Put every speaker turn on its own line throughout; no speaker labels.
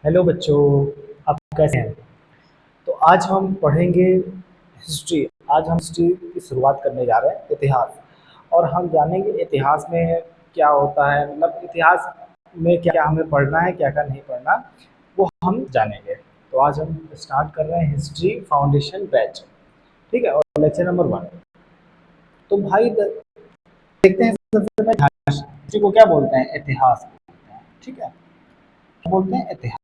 Hello बच्चों, आप कैसे हैं? तो आज हम पढ़ेंगे हिस्ट्री। आज हम हिस्ट्री की शुरुआत करने जा रहे हैं, इतिहास। और हम जानेंगे इतिहास में क्या होता है, मतलब इतिहास में क्या क्या हमें पढ़ना है, क्या क्या नहीं पढ़ना, वो हम जानेंगे। तो आज हम स्टार्ट कर रहे हैं हिस्ट्री फाउंडेशन बैच। ठीक है, और लेक्चर नंबर 1। तो भाई देखते हैं सबसे पहले हिस्ट्री को क्या बोलते हैं, इतिहास बोलते हैं। ठीक है, क्या बोलते हैं, इतिहास।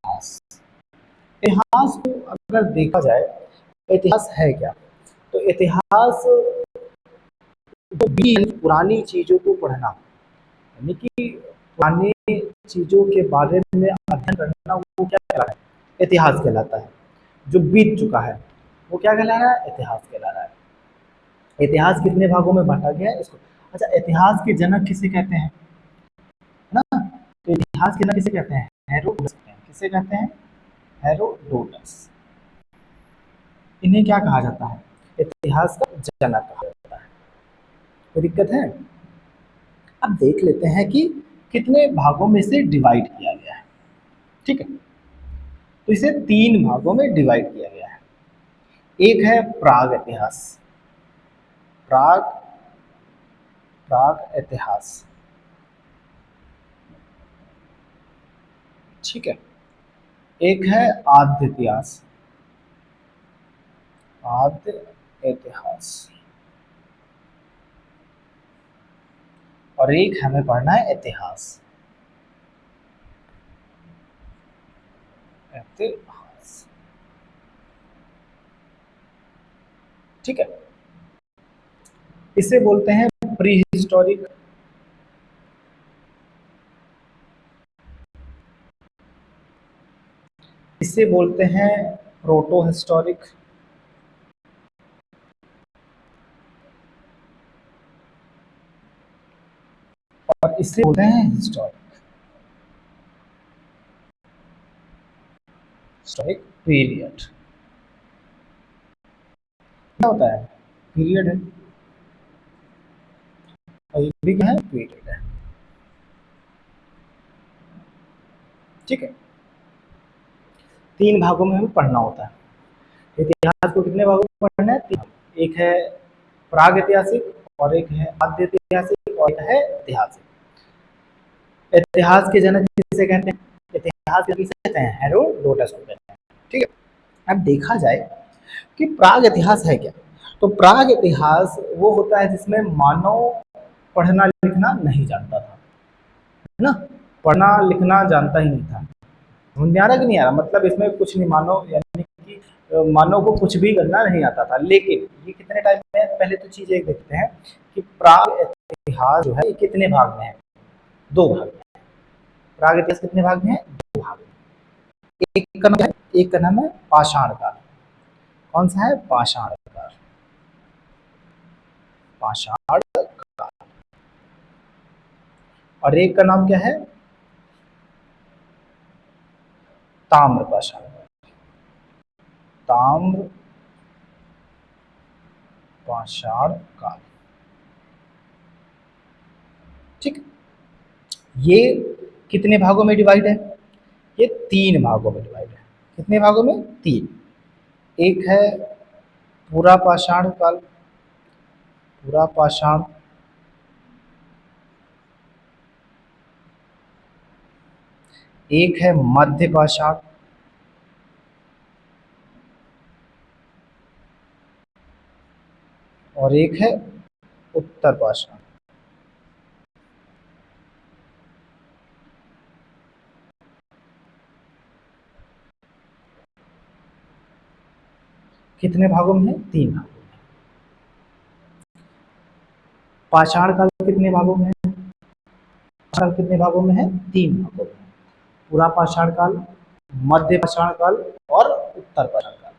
इतिहास को अगर देखा जाए, इतिहास है क्या? तो इतिहास तो भी यानी पुरानी चीजों को पढ़ना, यानी कि पुरानी चीजों के बारे में अध्ययन करना, वो क्या कहलाता है, इतिहास कहलाता है। जो बीत चुका है वो क्या कहला रहा है, इतिहास कहला रहा है। इतिहास कितने भागों में बांटा गया है इसको। अच्छा, इतिहास के जनक किसे कहते हैं, है ना? तो इतिहास के जनक किसे कहते हैं, हेरोडोटस कहते हैं। किसे कहते हैं, हेरोडोटस। इन्हें क्या कहा जाता है, इतिहास का जनक कहा जाता है। कोई दिक्कत है? अब देख लेते हैं कि कितने भागों में से डिवाइड किया गया है। ठीक है, तो इसे 3 भागों में डिवाइड किया गया है। एक है प्राग इतिहास। प्राग प्राग इतिहास। ठीक है, एक है आद्य इतिहास। आद्य इतिहास। और एक हमें पढ़ना है इतिहास। इतिहास। ठीक है, इसे बोलते हैं प्री हिस्टोरिक। इसे बोलते हैं प्रोटो हिस्टोरिक। और इसे बोलते हैं हिस्टोरिक। हिस्टोरिक पीरियड क्या होता है, पीरियड है। और ये भी क्या है, पीरियड है। ठीक है, 3 भागों में हमें पढ़ना होता है। इतिहास को कितने भागों में पढ़ना है, 3। एक है प्राग ऐतिहासिक, और एक है आद्य ऐतिहासिक, और एक है ऐतिहासिक। इतिहास के जनक किसे कहते हैं, इतिहास के किसे कहते हैं, हेरोडोटस को कहते हैं। ठीक है, अब देखा जाए कि प्राग इतिहास है क्या। तो प्राग इतिहास वो होता है जिसमें मानव पढ़ना लिखना नहीं जानता था, है ना? पढ़ना लिखना जानता ही नहीं था। समझ में आ रहा कि नहीं आ रहा? मतलब इसमें कुछ नहीं, मानव यानी कि मानव को कुछ भी करना नहीं आता था। लेकिन ये कितने टाइप में है, पहले तो चीज एक देखते हैं कि प्राग इतिहास जो है ये कितने भाग में है, 2 भाग में है। प्राग इतिहास कितने भाग में है, 2 भाग में। एक का नाम है, एक का नाम है पाषाण काल। कौन सा है, पाषाण काल। पाषाण काल। और एक का नाम क्या है, ताम्र पाषाण काल। ताम्र पाषाण काल। ठीक, ये कितने भागों में डिवाइड है, ये 3 भागों में डिवाइड है। कितने भागों में, 3। एक है पूरा पाषाण काल। पूरा पाषाण। एक है मध्य पाषाण। और एक है उत्तर पाषाण। कितने भागों में है, 3 भागों में। पाषाण काल कितने भागों में है, पाषाण कितने भागों में है, 3 भागों में। पूरा पाषाण काल, मध्य पाषाण काल, और उत्तर पाषाण काल।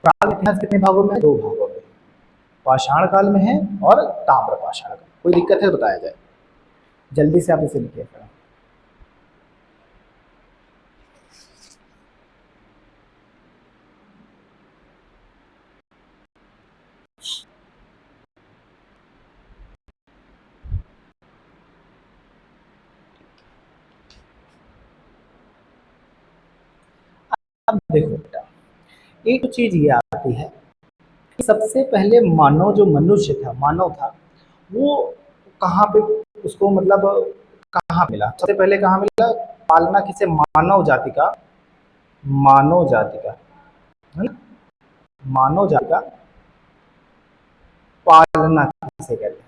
प्राग इतिहास कितने भागों में है, 2 भागों में। पाषाण काल में है और ताम्र पाषाण काल। कोई दिक्कत है तो बताया जाए, जल्दी से आप इसे लिखिए। एक चीज ये आती है कि सबसे पहले मानव जो मनुष्य था, मानव था, वो कहाँ पे उसको मतलब कहाँ मिला, सबसे पहले कहाँ मिला? पालना किसे? मानव जाति का, मानव जाति का, है ना, मानव जाति का पालना किसे कहते हैं?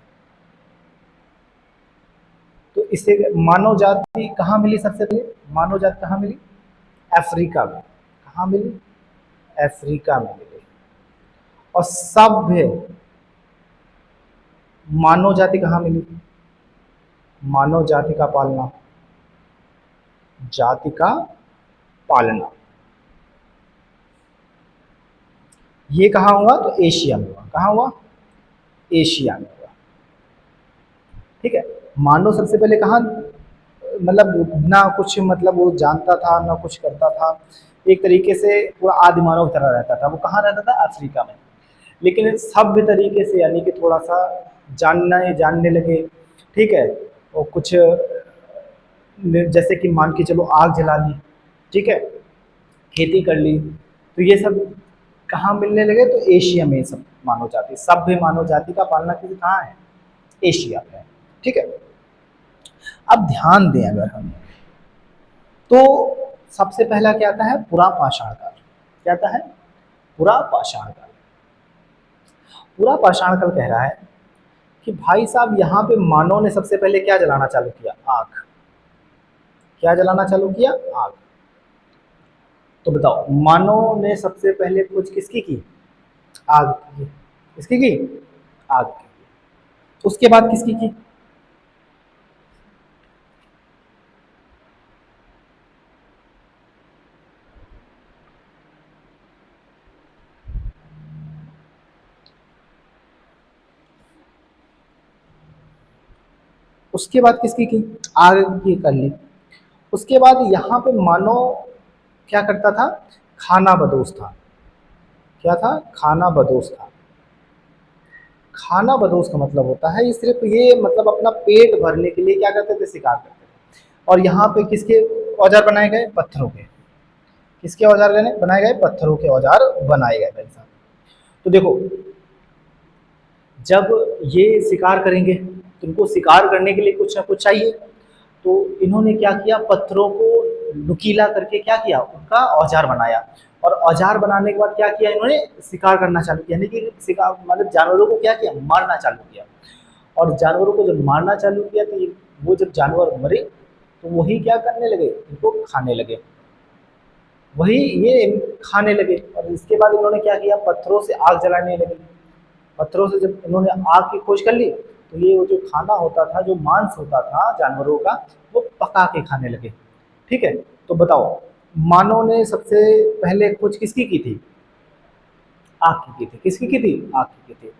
तो इसे मानव जाति कहाँ मिली? सबसे पहले मानव जाति कहाँ मिली? अफ्रीका में। कहाँ मिली? अफ्रीका में मिली। और सभ्य मानव जाति कहाँ मिली? मानव जाति का पालना, जाति का पालना, ये कहाँ हुआ? तो एशिया में हुआ। कहाँ हुआ? एशिया में हुआ। ठीक है। मानव सबसे पहले कहाँ, मतलब ना कुछ मतलब वो जानता था ना कुछ करता था, एक तरीके से पूरा आदि मानव की तरह रहता था। वो कहाँ रहता था? अफ्रीका में। लेकिन सभ्य तरीके से, यानी कि थोड़ा सा जानने लगे। ठीक है। और कुछ जैसे कि मान के चलो आग जला ली, ठीक है, खेती कर ली, तो ये सब कहाँ मिलने लगे? तो एशिया में सब मानव जाति, सभ्य मानव जाति का पालना किसी कहाँ है? एशिया में है। ठीक है। अब ध्यान दें अगर हम, तो सबसे पहला क्या आता है? पुरा पाषाण काल। क्या आता है? पुरा पाषाण काल। पुरा पाषाण काल कह रहा है कि भाई साहब यहाँ पे मानव ने सबसे पहले क्या जलाना चालू किया? आग। क्या जलाना चालू किया? आग। तो बताओ, मानव ने सबसे पहले खोज किसकी की? आग की। किसकी की? आग की। उसके बाद किसकी की? उसके बाद किसकी की? आग की कर ली। उसके बाद यहाँ पे मानव क्या करता था? खाना बदोश था। क्या था? खाना बदोश था। खाना बदोश का मतलब होता है ये सिर्फ ये मतलब अपना पेट भरने के लिए क्या करते थे? शिकार करते थे। और यहाँ पे किसके औजार बनाए गए? पत्थरों के। किसके औजार बनाए गए? पत्थरों के औजार बनाए गए भाई साहब। तो देखो, जब ये शिकार करेंगे तो इनको शिकार करने के लिए कुछ ना कुछ चाहिए। तो इन्होंने क्या किया? पत्थरों को नुकीला करके क्या किया? उनका औजार बनाया। और औजार बनाने के बाद क्या किया? इन्होंने शिकार करना चालू किया, यानी कि शिकार मतलब जानवरों को क्या किया? मारना चालू किया। और जानवरों को जब मारना चालू किया तो वो जब जानवर मरे तो वही क्या करने लगे? इनको खाने लगे। वही ये खाने लगे। और इसके बाद इन्होंने क्या किया? पत्थरों से आग जलाने लगे। पत्थरों से जब इन्होंने आग की खोज कर ली तो ये वो जो खाना होता था, जो मांस होता था जानवरों का, वो पका के खाने लगे। ठीक है। तो बताओ, मानव ने सबसे पहले खोज किसकी की थी? आग की थी। किसकी की थी? आग की थी।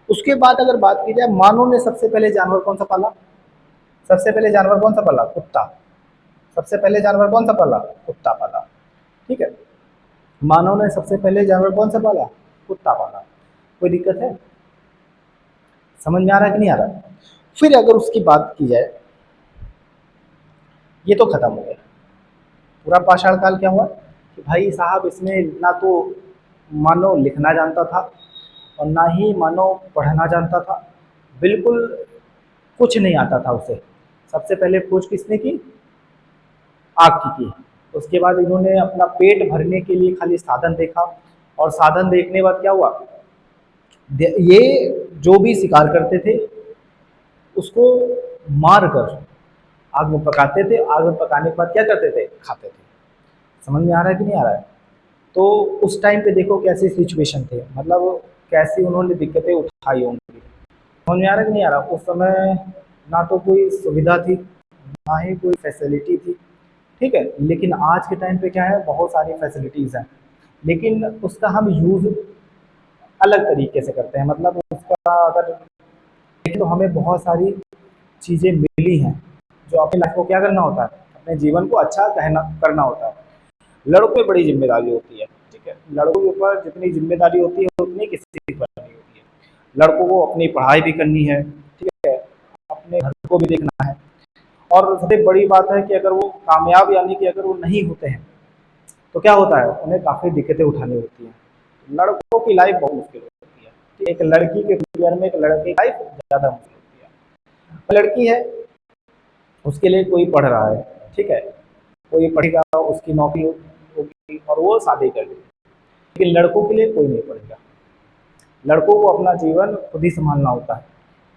उसके बाद अगर बात की जाए, मानव ने सबसे पहले जानवर कौन सा पाला? सबसे पहले जानवर कौन सा पाला? कुत्ता। सबसे पहले जानवर कौन सा पाला? कुत्ता पाला। ठीक है। मानव ने सबसे पहले जानवर कौन सा पाला? कुत्ता पाला। कोई दिक्कत है? समझ में आ रहा है कि नहीं आ रहा? फिर अगर उसकी बात की जाए, ये तो खत्म हो गया। पूरा पाषाण काल क्या हुआ कि भाई साहब इसमें ना तो मानव लिखना जानता था और ना ही मानव पढ़ना जानता था। बिल्कुल कुछ नहीं आता था उसे। सबसे पहले खोज किसने की? आग की। उसके बाद इन्होंने अपना पेट भरने के लिए खाली साधन देखा। और साधन देखने के बाद क्या हुआ? ये जो भी शिकार करते थे उसको मार कर आग में पकाते थे। आग में पकाने के बाद क्या करते थे? खाते थे। समझ में आ रहा है कि नहीं आ रहा है? तो उस टाइम पे देखो कैसी सिचुएशन थे, मतलब कैसी उन्होंने दिक्कतें उठाई होंगी। समझ में आ रहा है कि नहीं आ रहा? उस समय ना तो कोई सुविधा थी, ना ही कोई फैसिलिटी थी। ठीक है। लेकिन आज के टाइम पे क्या है? बहुत सारी फैसिलिटीज़ हैं, लेकिन उसका हम यूज़ अलग तरीके से करते हैं। मतलब उसका अगर देखें तो हमें बहुत सारी चीज़ें मिली हैं जो अपनी लाइफ को क्या करना होता है? अपने जीवन को अच्छा कहना करना होता है। लड़कों पे बड़ी जिम्मेदारी होती है। ठीक है। लड़कों के ऊपर जितनी जिम्मेदारी होती है उतनी किसी पर नहीं होती है। लड़कों को अपनी पढ़ाई भी करनी है। ठीक है। अपने घर को भी देखना है। और सबसे बड़ी बात है कि अगर वो कामयाब, यानी कि अगर वो नहीं होते हैं तो क्या होता है? उन्हें काफ़ी दिक्कतें उठानी होती हैं। लड़कों की लाइफ बहुत मुश्किल होती है, एक लड़की के कंपेयर में एक लड़के की लाइफ ज़्यादा मुश्किल होती है। लड़की है, उसके लिए कोई पढ़ रहा है, ठीक है, कोई पढ़ेगा, उसकी नौकरी होगी और वो शादी कर लेगी। लेकिन लड़कों के लिए कोई नहीं पढ़ेगा। लड़कों को अपना जीवन खुद ही संभालना होता है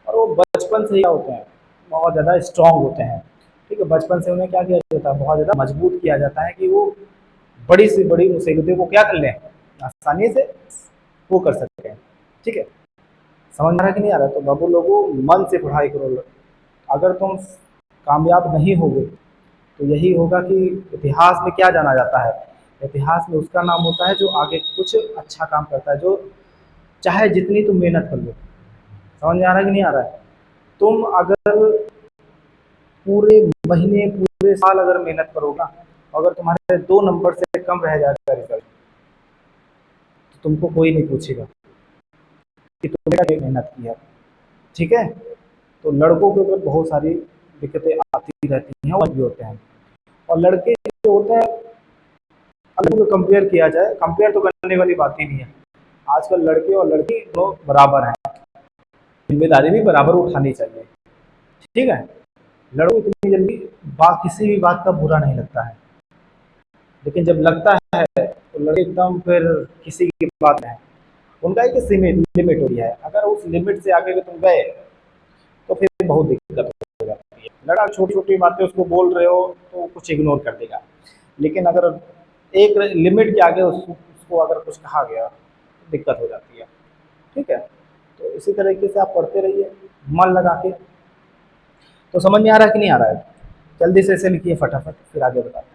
और वो बचपन से ही क्या होते हैं, बहुत ज़्यादा स्ट्रांग होते हैं। ठीक है, बचपन से उन्हें क्या किया जाता है, बहुत ज़्यादा मजबूत किया जाता है कि वो बड़ी से बड़ी मुसीबतों को क्या कर लें, आसानी से वो कर सकते हैं। ठीक है, समझ में आ रहा है कि नहीं आ रहा? तो बाबू लोगों, मन से पढ़ाई करो। अगर तुम कामयाब नहीं होगे तो यही होगा कि इतिहास में क्या जाना जाता है, इतिहास में उसका नाम होता है जो आगे कुछ अच्छा काम करता है, जो चाहे जितनी तुम मेहनत कर लो। समझ में आ रहा है कि नहीं आ रहा है? तुम अगर पूरे महीने पूरे साल अगर मेहनत करोगे ना, अगर तुम्हारे 2 नंबर से कम रह जाएगा रिजल्ट, तो तुमको कोई नहीं पूछेगा कि तुमने क्या मेहनत की है। ठीक है, तो लड़कों के ऊपर बहुत सारी दिक्कतें आती रहती हैं और भी होते हैं। और लड़के जो होते हैं, अगर कंपेयर किया जाए, कंपेयर तो करने वाली बात ही नहीं है। आजकल लड़के और लड़की दोनों बराबर हैं, जिम्मेदारी भी बराबर उठानी चाहिए। ठीक है, लड़कों को इतनी जल्दी बात, किसी भी बात का बुरा नहीं लगता है, लेकिन जब लगता है तो लड़के एकदम फिर किसी की बात नहीं। उनका एक लिमिट होती है, अगर उस लिमिट से आगे तुम गए तो फिर बहुत दिक्कत हो जाती है। लड़का छोटी छोटी बातें उसको बोल रहे हो तो कुछ इग्नोर कर देगा, लेकिन अगर एक लिमिट के आगे उसको अगर कुछ कहा गया तो दिक्कत हो जाती है। ठीक है, तो इसी तरीके से आप पढ़ते रहिए मन लगा के। तो समझ में आ रहा है कि नहीं आ रहा है? जल्दी से इसे लिखिए फटाफट, फिर आगे बताते हैं।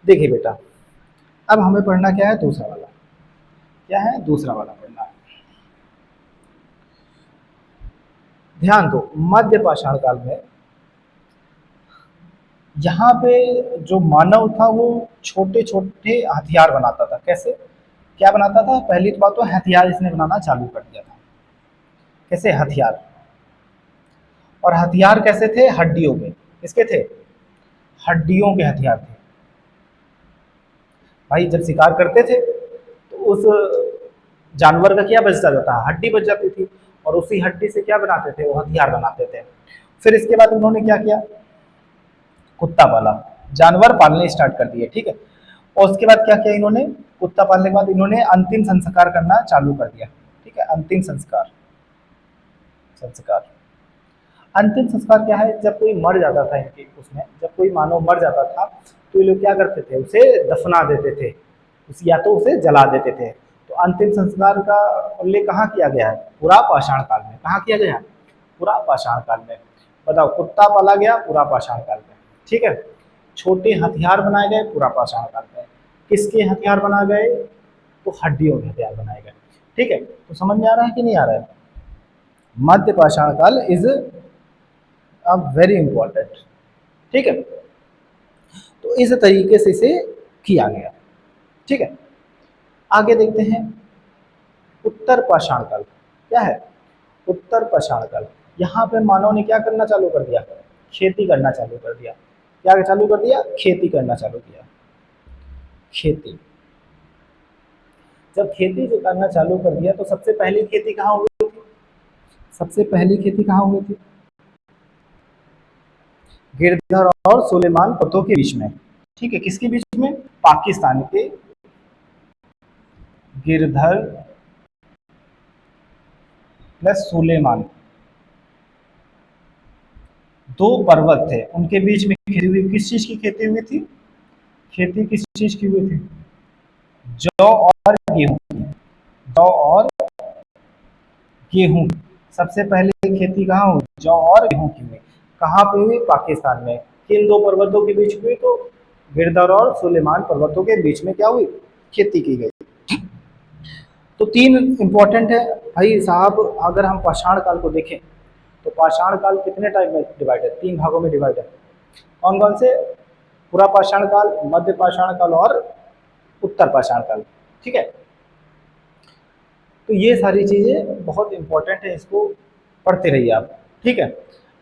देखिए बेटा, अब हमें पढ़ना क्या है, दूसरा वाला। क्या है? दूसरा वाला पढ़ना है। ध्यान दो, मध्य पाषाण काल में यहाँ पे जो मानव था वो छोटे छोटे हथियार बनाता था। कैसे, क्या बनाता था? पहली तो बात तो हथियार इसने बनाना चालू कर दिया था। कैसे? हथियार। और हथियार कैसे थे? हड्डियों के। किसके थे? हड्डियों के हथियार थे। भाई जब शिकार करते थे तो उस जानवर का क्या बच जाता था? हड्डी बच जाती थी, और उसी हड्डी से क्या बनाते थे? वो हथियार बनाते थे। फिर इसके बाद उन्होंने क्या किया? कुत्ता पाला, जानवर पालने स्टार्ट कर दिए। ठीक है, और उसके बाद क्या किया इन्होंने? कुत्ता पालने के बाद इन्होंने अंतिम संस्कार करना चालू कर दिया। ठीक है, अंतिम संस्कार। संस्कार, अंतिम संस्कार क्या है? जब कोई मर जाता था इनके उसमें, जब कोई मानव मर जाता था तो ये लोग क्या करते थे? उसे दफना देते थे, उस या तो उसे जला देते थे। तो अंतिम संस्कार का उल्लेख कहाँ किया गया है? पुरा पाषाण काल में। कहाँ किया गया है? पुरा पाषाण काल में। बताओ, कुत्ता पाला गया पुरा पाषाण काल में। ठीक है, छोटे हथियार बनाए गए पुरा पाषाण काल में। किसके हथियार बनाए गए? तो हड्डियों के हथियार बनाए गए। ठीक है, तो समझ में आ रहा है कि नहीं आ रहा है? मध्य पाषाण काल इज वेरी इंपॉर्टेंट। ठीक है, तो इस तरीके से इसे किया गया। ठीक है, आगे देखते हैं उत्तर पाषाण काल। क्या है? उत्तर पाषाण काल। यहाँ पे मानव ने क्या करना चालू कर दिया? खेती करना चालू कर दिया। क्या चालू कर दिया? खेती करना चालू किया। खेती, जब खेती जो करना चालू कर दिया तो सबसे पहली खेती कहाँ हुई थी? सबसे पहली खेती कहाँ हुई थी? गिरधर और सुलेमान पर्वतों के बीच में। ठीक है, किसके बीच में? पाकिस्तान के गिरधर प्लस सुलेमान, दो पर्वत थे, उनके बीच में खेती हुई। किस चीज की खेती हुई थी? खेती किस चीज की हुई थी? जौ और गेहूं की। जौ और गेहूं। सबसे पहले खेती कहाँ हुई? जौ और गेहूं की हुई। कहाँ पे हुई? पाकिस्तान में। किन दो पर्वतों के बीच हुई? तो गिरधर और सुलेमान पर्वतों के बीच में क्या हुई? खेती की गई। तो तीन इंपॉर्टेंट है भाई साहब। अगर हम पाषाण काल को देखें तो पाषाण काल कितने टाइप में डिवाइड है? 3 भागों में डिवाइड है। कौन कौन से? पूरा पाषाण काल, मध्य पाषाण काल और उत्तर पाषाण काल। ठीक है, तो ये सारी चीजें बहुत इंपॉर्टेंट है, इसको पढ़ते रहिए आप। ठीक है,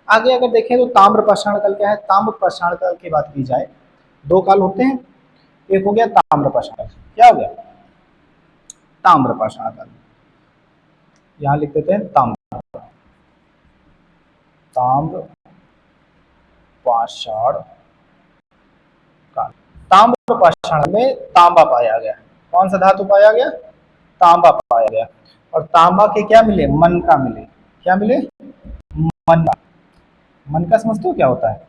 आगे अगर देखें तो ताम्र पाषाण काल क्या है? ताम्र पाषाण काल की बात की जाए, 2 काल होते हैं। एक हो गया ताम्र पाषाण काल, क्या हो गया? ताम्र पाषाण काल। यहां लिख देते हैं ताम्र, ताम्र पाषाण काल। ताम्र पाषाण में तांबा पाया गया। कौन सा धातु पाया गया? तांबा पाया गया। और तांबा के क्या मिले? मनका मिले। क्या मिले? मनका। मनका समझते हो क्या होता है?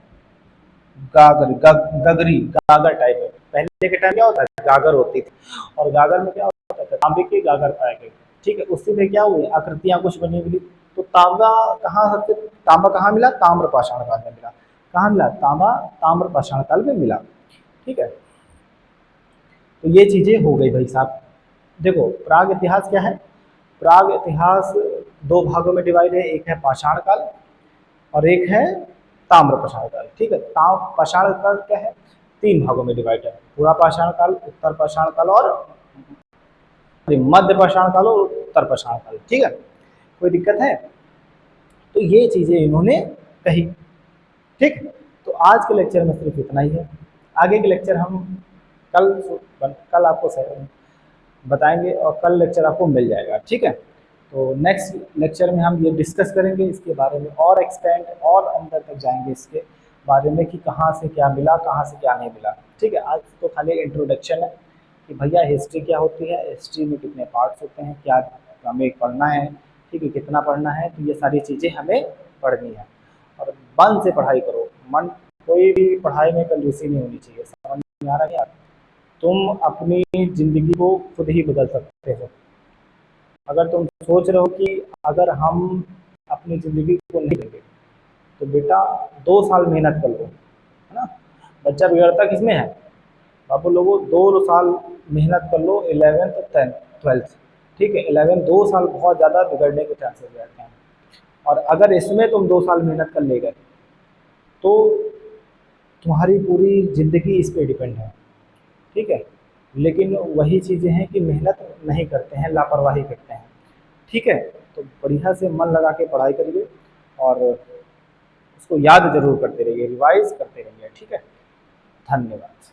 गागर, गगरी, गागर टाइप है। पहले के टाइम क्या होता है? गागर होती थी, और गागर में क्या होता था? तांबे की गागर पाए गए। ठीक है, उसी में क्या हुई? आकृतियां कुछ बनी मिली। तो तांबा कहाँ सबसे, तांबा कहाँ मिला? ताम्र पाषाण काल में मिला। कहाँ मिला? तांबा ताम्र पाषाण काल में मिला। ठीक है, तो ये चीजें हो गई भाई साहब। देखो प्राग इतिहास क्या है? प्राग इतिहास 2 भागों में डिवाइड है, एक है पाषाण काल और एक है ताम्र पाषाण काल। ठीक है, पाषाण काल क्या है? 3 भागों में डिवाइड है, पूरा पाषाण काल, उत्तर पाषाण काल और मध्य पाषाण काल और उत्तर पाषाण काल। ठीक है, कोई दिक्कत है? तो ये चीजें इन्होंने कही। ठीक, तो आज के लेक्चर में सिर्फ इतना ही है। आगे के लेक्चर हम कल कल आपको बताएंगे और कल लेक्चर आपको मिल जाएगा। ठीक है, तो नेक्स्ट लेक्चर में हम ये डिस्कस करेंगे इसके बारे में, और एक्सपेंड और अंदर तक जाएंगे इसके बारे में कि कहाँ से क्या मिला, कहाँ से क्या नहीं मिला। ठीक है, आज तो खाली इंट्रोडक्शन है कि भैया हिस्ट्री क्या होती है, हिस्ट्री में कितने पार्ट्स होते हैं, क्या हमें पढ़ना है, ठीक है, कितना पढ़ना है, तो ये सारी चीज़ें हमें पढ़नी है। और मन से पढ़ाई करो, मन, कोई भी पढ़ाई में कंजूसी नहीं होनी चाहिए। समझ में आ रहा है क्या? तुम अपनी ज़िंदगी को खुद ही बदल सकते हो। अगर तुम सोच रहे हो कि अगर हम अपनी ज़िंदगी को नहीं देंगे तो बेटा 2 साल मेहनत कर लो, है ना। बच्चा बिगड़ता किसमें है बाबू लोगों? 2 साल मेहनत कर लो, 11th 10th 12th। ठीक है, 11 2 साल बहुत ज़्यादा बिगड़ने के चांसेस रहते हैं, और अगर इसमें तुम 2 साल मेहनत कर ले गए तो तुम्हारी पूरी ज़िंदगी इस पे डिपेंड है। ठीक है, लेकिन वही चीज़ें हैं कि मेहनत नहीं करते हैं, लापरवाही करते हैं। ठीक है, तो बढ़िया से मन लगा के पढ़ाई करिए और उसको याद जरूर करते रहिए, रिवाइज करते रहिए। ठीक है, धन्यवाद।